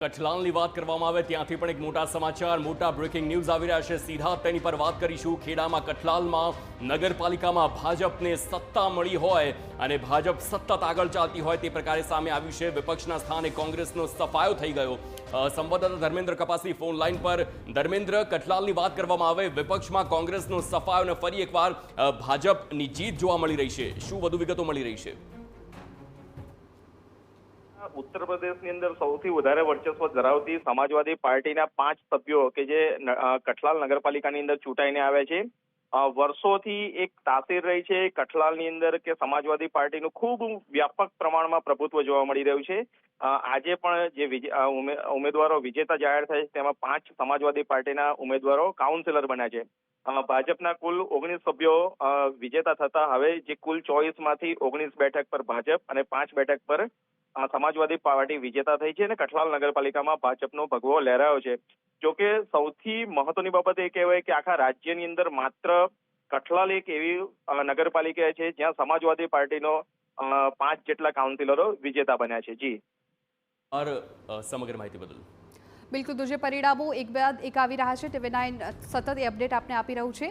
કઠલાલની વાત કરવામાં આવે ત્યાંથી પણ એક મોટા સમાચાર, મોટા બ્રેકિંગ ન્યૂઝ આવી રહ્યા છે. સીધા તેની પર વાત કરીશું. ખેડામાં કઠલાલમાં નગરપાલિકામાં ભાજપને સત્તા મળી હોય અને ભાજપ સતત આગળ ચાલતી હોય તે પ્રકારે સામે આવ્યું છે. વિપક્ષના સ્થાને કોંગ્રેસનો સફાયો થઈ ગયો. સંવાદદાતા ધર્મેન્દ્ર કપાસી ફોન લાઈન પર. ધર્મેન્દ્ર, કઠલાલની વાત કરવામાં આવે, વિપક્ષમાં કોંગ્રેસનો સફાયો અને ફરી એકવાર ભાજપની જીત જોવા મળી રહી છે. શું વધુ વિગતો મળી રહી છે? ઉત્તર પ્રદેશની અંદર સૌથી વધારે વર્ચસ્વ ધરાવતી સમાજવાદી પાર્ટીના 5 સભ્યો કે જે કઠલાલ નગરપાલિકાની અંદર ચૂંટાઈને આવ્યા છે, વર્ષોથી એક તાસીર રહી છે કઠલાલની અંદર કે સમાજવાદી પાર્ટીનું ખૂબ વ્યાપક પ્રમાણમાં પ્રભુત્વ જોવા મળી રહ્યું છે. આજે પણ જે ઉમેદવારો વિજેતા જાહેર થાય છે તેમાં 5 સમાજવાદી પાર્ટીના ઉમેદવારો કાઉન્સિલર બન્યા છે. ભાજપના કુલ 19 સભ્યો વિજેતા થતા હવે જે કુલ 24માંથી 19 બેઠક પર ભાજપ અને 5 બેઠક પર સમાજવાદી પાર્ટી વિજેતા થઈ છે અને કઠલાલ નગરપાલિકામાં ભાજપનો ભગવો લહેરાયો છે. જોકે સૌથી મહત્વની બાબત એ કહેવાય કે આખા રાજ્યની અંદર માત્ર કઠલાલ એક એવી નગરપાલિકા છે જ્યાં સમાજવાદી પાર્ટીનો 5 જેટલા કાઉન્સિલરો વિજેતા બન્યા છે. જી સમગ્ર માહિતી બદલ બિલકુલ. તો જે પરિણામો એક બાદ એક આવી રહ્યા છે, TV9 સતત એ અપડેટ આપને આપી રહ્યું છે.